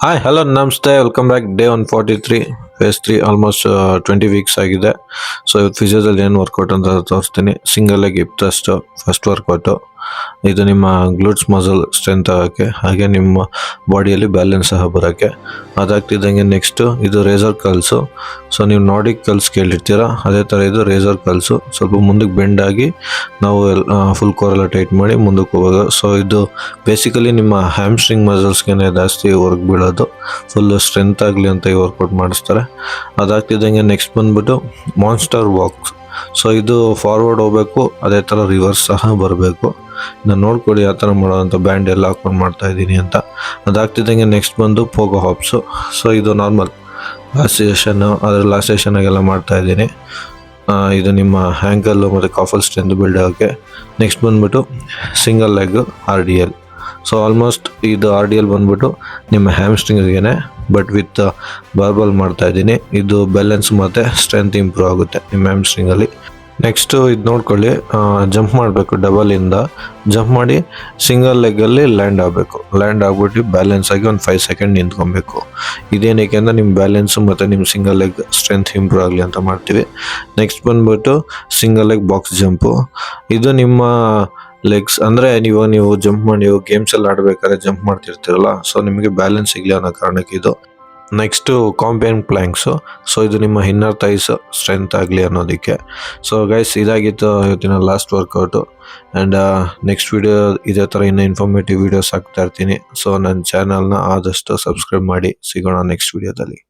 Hi hello ನಮಸ್ತೆ welcome back day 143 phase 3 almost 20 weeks ಆಗಿದೆ. So ಇವತ್ತು ಫಿಸಿಯೋದಲ್ಲಿ ಏನು ವರ್ಕೌಟ್ ಅಂತ ತೋರಿಸ್ತೀನಿ. Single leg hip thrust first workout. ಇದು ನಿಮ್ಮ ಗ್ಲೂಟ್ಸ್ ಮಸಲ್ ಸ್ಟ್ರೆಂತ್ ಆಗೋಕ್ಕೆ, ಹಾಗೆ ನಿಮ್ಮ ಬಾಡಿಯಲ್ಲಿ ಬ್ಯಾಲೆನ್ಸ್ ಸಹ ಬರೋಕ್ಕೆ. ಅದಾಗ್ತಿದ್ದಂಗೆ ನೆಕ್ಸ್ಟು ಇದು ರೇಸರ್ ಕಲ್ಸು. ಸೊ ನೀವು ನಾರ್ಡಿಕ್ ಕಲ್ಸ್ ಕೇಳಿರ್ತೀರ, ಅದೇ ಥರ ಇದು ರೇಸರ್ ಕಲ್ಸು. ಸ್ವಲ್ಪ ಮುಂದಕ್ಕೆ ಬೆಂಡ್ ಆಗಿ ನಾವು ಫುಲ್ ಕೋರೆಲ್ಲ ಟೈಟ್ ಮಾಡಿ ಮುಂದಕ್ಕೆ ಹೋಗೋದು. ಸೊ ಇದು ಬೇಸಿಕಲಿ ನಿಮ್ಮ ಹ್ಯಾಮ್ಸ್ಟ್ರಿಂಗ್ ಮಸಲ್ಸ್ಗೆ ಜಾಸ್ತಿ ವರ್ಕ್ ಬೀಳೋದು, ಫುಲ್ ಸ್ಟ್ರೆಂತ್ ಆಗಲಿ ಅಂತ ಈ ವರ್ಕೌಟ್ ಮಾಡಿಸ್ತಾರೆ. ಅದಾಗ್ತಿದ್ದಂಗೆ ನೆಕ್ಸ್ಟ್ ಬಂದ್ಬಿಟ್ಟು ಮಾನ್ಸ್ಟರ್ ವಾಕ್ಸ್. ಸೊ ಇದು ಫಾರ್ವರ್ಡ್ ಹೋಗಬೇಕು, ಅದೇ ಥರ ರಿವರ್ಸ್ ಸಹ ಬರಬೇಕು. ನಾನು ನೋಡ್ಕೊಡಿ ಯಾವ ಥರ ಮಾಡೋದಂತ, ಬ್ಯಾಂಡ್ ಎಲ್ಲ ಹಾಕೊಂಡು ಮಾಡ್ತಾ ಇದ್ದೀನಿ ಅಂತ. ಅದಾಗ್ತಿದ್ದಂಗೆ ನೆಕ್ಸ್ಟ್ ಬಂದು ಪೋಗೋ ಹಾಪ್ಸು. ಸೊ ಇದು ನಾರ್ಮಲ್ ಲಾಸ್ಟ್ ಸೆಷನ್ನು, ಅದರ ಲಾಸ್ಟ್ ಸೆಷನಾಗೆಲ್ಲ ಮಾಡ್ತಾ ಇದ್ದೀನಿ. ಇದು ನಿಮ್ಮ ಹ್ಯಾಂಕಲ್ಲು ಮತ್ತು ಕಾಫಲ್ ಸ್ಟ್ರೆಂತ್ ಬಿಲ್ಡ್ ಆಗೋಕ್ಕೆ. ನೆಕ್ಸ್ಟ್ ಬಂದ್ಬಿಟ್ಟು single leg RDL. So almost ಇದು RDL ಬಂದ್ಬಿಟ್ಟು ನಿಮ್ಮ ಹ್ಯಾಮ್ಸ್ಟ್ರಿಂಗ್ಸ್ಗೆ ಬಟ್ ವಿತ್ ಬಾರ್ಬಲ್ ಮಾಡ್ತಾ ಇದ್ದೀನಿ. ಇದು ಬ್ಯಾಲೆನ್ಸ್ ಮತ್ತು ಸ್ಟ್ರೆಂತ್ ಇಂಪ್ರೂವ್ ಆಗುತ್ತೆ ನಿಮ್ಮ ಹ್ಯಾಮ್ಸ್ಟ್ರಿಂಗಲ್ಲಿ. ನೆಕ್ಸ್ಟು ಇದು ನೋಡ್ಕೊಳ್ಳಿ, ಜಂಪ್ ಮಾಡಬೇಕು, ಡಬಲಿಂದ ಜಂಪ್ ಮಾಡಿ ಸಿಂಗಲ್ ಲೆಗ್ಗಲ್ಲಿ ಲ್ಯಾಂಡ್ ಆಗಬೇಕು. ಲ್ಯಾಂಡ್ ಆಗಿಬಿಟ್ಟು ಬ್ಯಾಲೆನ್ಸ್ ಆಗಿ ಒಂದು 5 ಸೆಕೆಂಡ್ ನಿಂತ್ಕೊಬೇಕು. ಇದೇನಕ್ಕೆ ಅಂದರೆ ನಿಮ್ಮ ಬ್ಯಾಲೆನ್ಸು ಮತ್ತು ನಿಮ್ಮ ಸಿಂಗಲ್ ಲೆಗ್ ಸ್ಟ್ರೆಂತ್ ಇಂಪ್ರೂವ್ ಆಗಲಿ ಅಂತ ಮಾಡ್ತೀವಿ. ನೆಕ್ಸ್ಟ್ ಬಂದ್ಬಿಟ್ಟು ಸಿಂಗಲ್ ಲೆಗ್ ಬಾಕ್ಸ್ ಜಂಪು. ಇದು ನಿಮ್ಮ ಲೆಗ್ಸ್ ಅಂದರೆ ನೀವು ಜಂಪ್ ಮಾಡಿ, ನೀವು ಗೇಮ್ಸ್ ಎಲ್ಲ ಆಡಬೇಕಾದ್ರೆ ಜಂಪ್ ಮಾಡ್ತಿರ್ತೀರಲ್ಲ, ಸೊ ನಿಮಗೆ ಬ್ಯಾಲೆನ್ಸ್ ಸಿಗಲಿ ಅನ್ನೋ ಕಾರಣಕ್ಕೆ ಇದು. Next compound ಪ್ಲ್ಯಾಂಕ್ಸು. ಸೊ ಇದು ನಿಮ್ಮ ಇನ್ನರ್ ಥೈಸ್ ಸ್ಟ್ರೆಂತ್ ಆಗಲಿ ಅನ್ನೋದಕ್ಕೆ. ಸೊ ಗೈಸ್, ಇದಾಗಿತ್ತು ಇವತ್ತಿನ last workout. And next video ಇದೇ ಥರ ಇನ್ನೂ ಇನ್ಫಾರ್ಮೇಟಿವ್ ವೀಡಿಯೋಸ್ ಹಾಕ್ತಾ ಇರ್ತೀನಿ. ಸೊ ನನ್ನ ಚಾನಲ್ನ ಆದಷ್ಟು ಸಬ್ಸ್ಕ್ರೈಬ್ ಮಾಡಿ. ಸಿಗೋಣ ನೆಕ್ಸ್ಟ್ ವಿಡಿಯೋದಲ್ಲಿ.